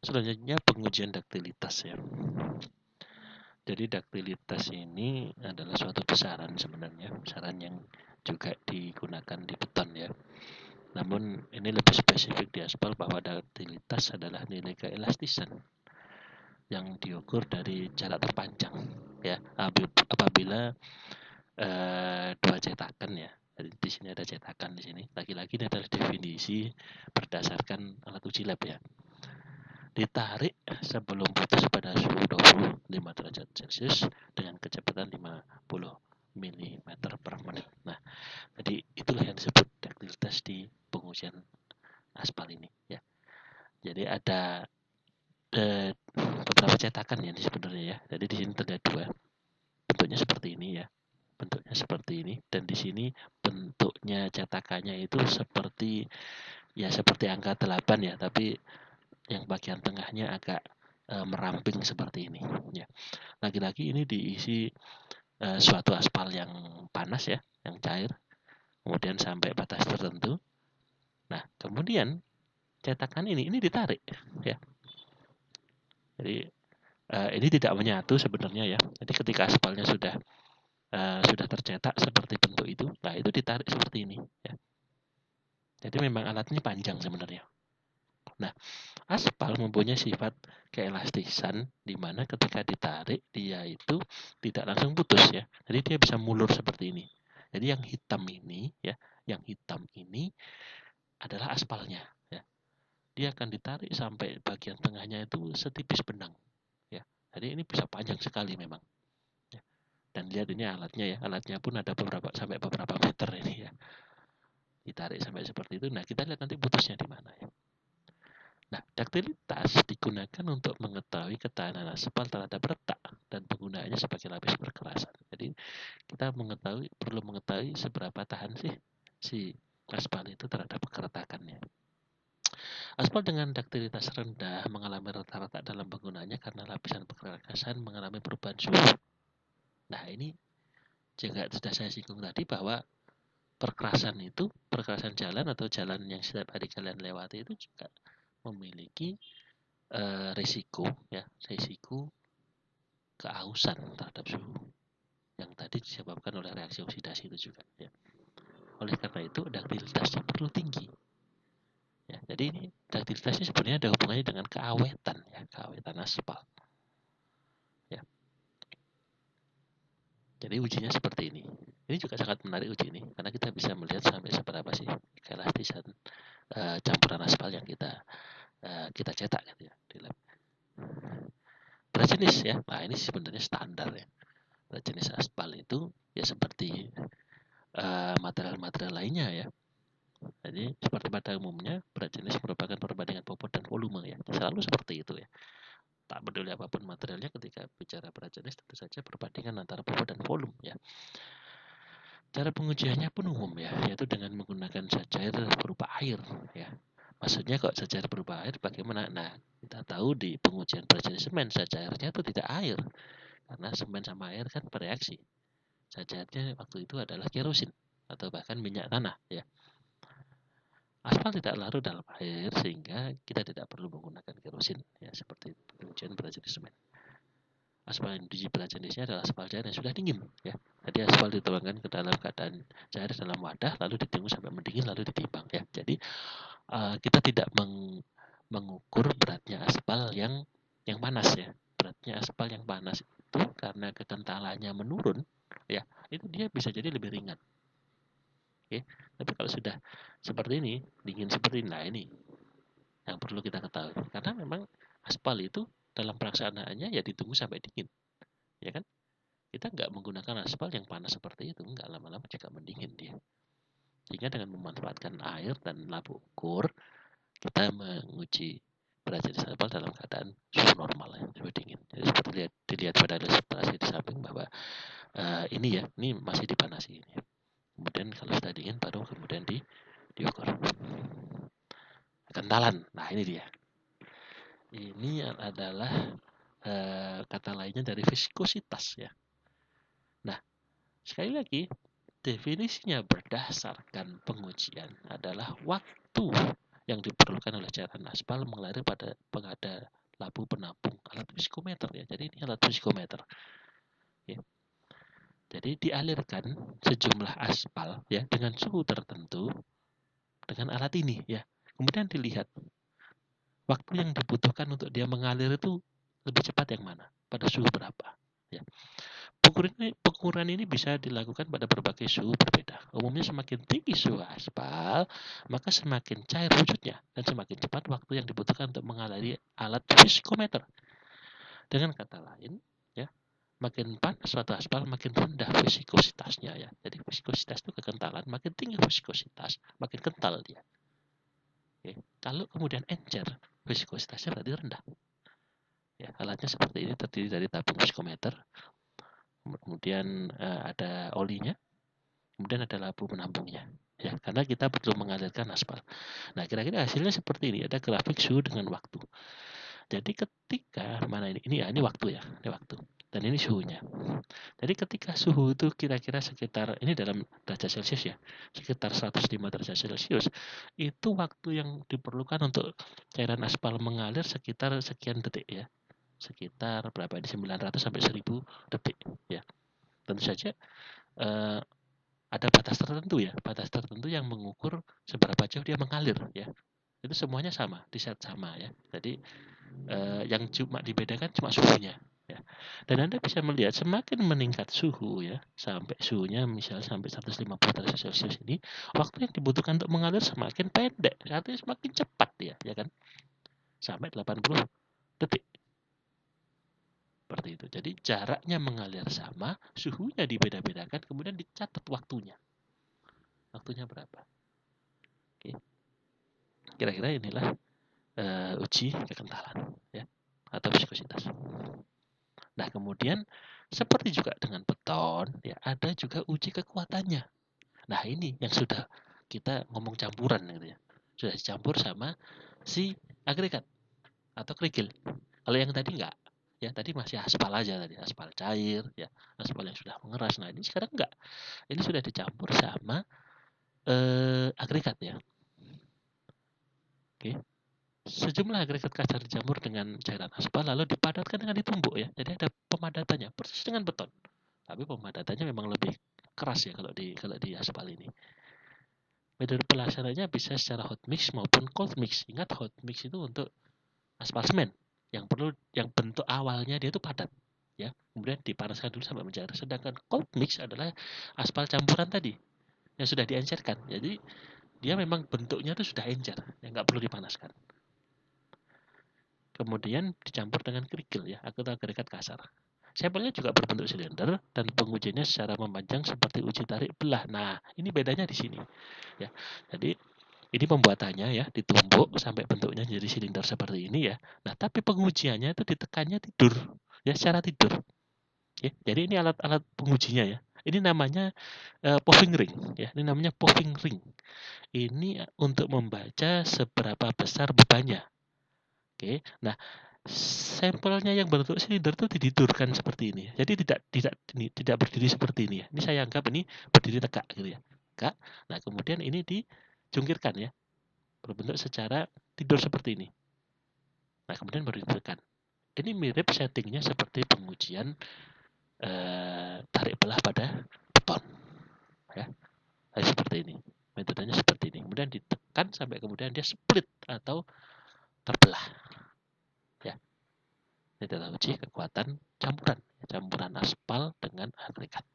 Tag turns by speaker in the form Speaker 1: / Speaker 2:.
Speaker 1: Selanjutnya pengujian daktilitas ya. Jadi daktilitas ini adalah suatu besaran sebenarnya, besaran yang juga digunakan di beton ya. Namun ini lebih spesifik di aspal bahwa daktilitas adalah nilai keelastisan yang diukur dari jarak terpanjang ya. Apabila dua cetakan ya. Jadi di sini ada cetakan di sini. Lagi-lagi ini adalah definisi berdasarkan alat uji lab ya. Ditarik sebelum putus pada suhu 25 derajat Celcius dengan kecepatan 50 mm per menit. Nah, jadi itulah yang disebut daktilitas di pengujian aspal ini ya. Jadi ada beberapa cetakan ya sebenarnya ya. Jadi di sini terlihat dua. Bentuknya seperti ini ya. Bentuknya seperti ini dan di sini bentuknya cetakannya itu seperti angka 8 ya, tapi yang bagian tengahnya agak meramping seperti ini ya. Lagi-lagi ini diisi suatu aspal yang panas ya, yang cair, kemudian sampai batas tertentu. Nah, kemudian cetakan ini ditarik ya. Jadi ini tidak menyatu sebenarnya ya. Jadi ketika aspalnya sudah tercetak seperti bentuk itu, nah itu ditarik seperti ini ya. Jadi memang alatnya panjang sebenarnya. Nah, aspal mempunyai sifat keelastisan di mana ketika ditarik dia itu tidak langsung putus ya. Jadi dia bisa mulur seperti ini. Jadi yang hitam ini ya, yang hitam ini adalah aspalnya ya. Dia akan ditarik sampai bagian tengahnya itu setipis benang ya. Jadi ini bisa panjang sekali memang. Ya. Dan lihat ini alatnya ya, alatnya pun ada beberapa meter ini ya. Ditarik sampai seperti itu. Nah, kita lihat nanti putusnya di mana ya. Nah, daktilitas digunakan untuk mengetahui ketahanan aspal terhadap retak dan penggunaannya sebagai lapis perkerasan. Jadi kita perlu mengetahui seberapa tahan sih si aspal itu terhadap keretakannya. Aspal dengan daktilitas rendah mengalami retak-retak dalam penggunaannya karena lapisan perkerasan mengalami perubahan suhu. Nah, ini juga sudah saya singgung tadi bahwa perkerasan jalan atau jalan yang setiap hari kalian lewati itu juga memiliki risiko keausan terhadap suhu yang tadi disebabkan oleh reaksi oksidasi itu juga ya. Oleh karena itu daktilitasnya perlu tinggi ya. Jadi ini daktilitasnya sebenarnya ada hubungannya dengan keawetan aspal ya. Jadi ujinya seperti ini. Ini juga sangat menarik uji ini karena kita bisa melihat sampai seberapa sih keelastisan campuran aspal yang kita cetak gitu ya di lab. Berat jenis ya. Nah, ini sebenarnya standar ya. Berat jenis aspal itu ya seperti material-material lainnya ya. Jadi seperti pada umumnya berat jenis merupakan perbandingan bobot dan volume ya. Selalu seperti itu ya. Tak peduli apapun materialnya, ketika bicara berat jenis tentu saja perbandingan antara bobot dan volume ya. Cara pengujiannya pun umum ya, yaitu dengan menggunakan zat cair berupa air ya. Maksudnya kok zat cair berupa air bagaimana? Nah, kita tahu di pengujian berat jenis semen zat cairnya itu tidak air. Karena semen sama air kan bereaksi. Zat cairnya waktu itu adalah kerosin atau bahkan minyak tanah ya. Aspal tidak larut dalam air sehingga kita tidak perlu menggunakan kerosin ya, seperti pengujian berat jenis semen. Aspal yang diuji berat jenisnya adalah aspal cair yang sudah dingin ya. Jadi aspal dituangkan ke dalam keadaan cair dalam wadah lalu ditunggu sampai mendingin lalu ditimbang ya. Jadi kita tidak mengukur beratnya aspal yang panas ya. Beratnya aspal yang panas itu karena kekentalannya menurun ya, itu dia bisa jadi lebih ringan. Oke. Tapi kalau sudah seperti ini, dingin seperti ini, nah ini yang perlu kita ketahui. Karena memang aspal itu dalam pelaksanaannya ya ditunggu sampai dingin. Ya kan? Kita nggak menggunakan aspal yang panas seperti itu, nggak lama-lama juga mendingin dia. Sehingga dengan memanfaatkan air dan lab ukur, kita menguji berat jenis aspal dalam keadaan suhu normal ya, suhu dingin. Jadi seperti dilihat pada ilustrasi di samping bahwa ini masih dipanasi ini. Kemudian kalau sudah dingin baru kemudian diukur. Kentalan, nah ini dia. Ini adalah kata lainnya dari viskositas ya. Nah, sekali lagi definisinya berdasarkan pengujian adalah waktu yang diperlukan oleh cairan aspal mengalir pada labu penampung alat psikometer ya. Jadi ini alat psikometer. Ya. Jadi dialirkan sejumlah aspal ya dengan suhu tertentu dengan alat ini ya. Kemudian dilihat waktu yang dibutuhkan untuk dia mengalir itu lebih cepat yang mana, pada suhu berapa. Ya. Pengukuran ini bisa dilakukan pada berbagai suhu berbeda. Umumnya semakin tinggi suhu aspal, maka semakin cair wujudnya dan semakin cepat waktu yang dibutuhkan untuk mengaliri alat psikometer. Dengan kata lain, ya, makin panas suatu aspal, makin rendah viskositasnya ya. Jadi viskositas itu kekentalan, makin tinggi viskositas, makin kental dia. Oke. Kalau kemudian encer, viskositasnya berarti rendah. Ya, alatnya seperti ini, terdiri dari tabung psikometer, kemudian ada olinya, kemudian ada labu penampungnya. Ya, karena kita perlu mengalirkan aspal. Nah, kira-kira hasilnya seperti ini, ada grafik suhu dengan waktu. Jadi ketika mana ini waktu ya, ini waktu. Dan ini suhunya. Jadi ketika suhu itu kira-kira sekitar, ini dalam derajat Celcius ya, sekitar 105 derajat Celcius, itu waktu yang diperlukan untuk cairan aspal mengalir sekitar sekian detik ya. Sekitar berapa ini, 900 sampai 1000 detik ya. Tentu saja ada batas tertentu ya, batas tertentu yang mengukur seberapa jauh dia mengalir ya. Itu semuanya sama, di set sama ya. Jadi yang cuma dibedakan cuma suhunya ya. Dan Anda bisa melihat semakin meningkat suhu ya, sampai suhunya misalnya sampai 150 derajat Celcius ini, waktu yang dibutuhkan untuk mengalir semakin pendek, artinya semakin cepat ya kan? Sampai 80 detik. Seperti itu. Jadi jaraknya mengalir sama, suhunya dibeda-bedakan, kemudian dicatat waktunya. Waktunya berapa? Oke. Kira-kira inilah uji kekentalan ya, atau viskositas. Nah, kemudian seperti juga dengan beton ya, ada juga uji kekuatannya. Nah, ini yang sudah kita ngomong campuran gitu ya. Sudah dicampur sama si agregat atau kerikil. Kalau yang tadi enggak, ya tadi masih aspal aja tadi, aspal cair ya, aspal yang sudah mengeras. Nah, ini sekarang enggak. Ini sudah dicampur sama agregat ya. Oke. Sejumlah agregat kasar dicampur dengan cairan aspal lalu dipadatkan dengan ditumbuk ya. Jadi ada pemadatannya persis dengan beton. Tapi pemadatannya memang lebih keras ya kalau di aspal ini. Metode pelaksananya bisa secara hot mix maupun cold mix. Ingat, hot mix itu untuk aspal semen yang bentuk awalnya dia itu padat ya. Kemudian dipanaskan dulu sampai mencair. Sedangkan cold mix adalah aspal campuran tadi yang sudah diencerkan. Jadi dia memang bentuknya itu sudah encer, yang nggak perlu dipanaskan. Kemudian dicampur dengan kerikil ya, atau agregat kasar. Sampelnya juga berbentuk silinder dan pengujiannya secara memanjang seperti uji tarik belah. Nah, ini bedanya di sini ya. Jadi ini pembuatannya ya, ditumbuk sampai bentuknya jadi silinder seperti ini ya. Nah, tapi pengujiannya itu ditekannya tidur ya, secara tidur. Ya, jadi ini alat-alat pengujinya ya. Ini namanya Poffing ring ya. Ini namanya Poffing ring. Ini untuk membaca seberapa besar bebannya. Oke. Nah, sampelnya yang berbentuk silinder itu dididurkan seperti ini. Jadi tidak berdiri seperti ini ya. Ini saya anggap ini berdiri tegak gitu ya. Tegak. Nah, kemudian ini dijungkirkan ya. Berbentuk secara tidur seperti ini. Nah, kemudian baru ditekan. Ini mirip settingnya seperti pengujian tarik belah pada beton. Ya. Seperti ini. Metodenya seperti ini. Kemudian ditekan sampai kemudian dia split atau terbelah. Ya. Ini adalah uji kekuatan campuran aspal dengan agregat.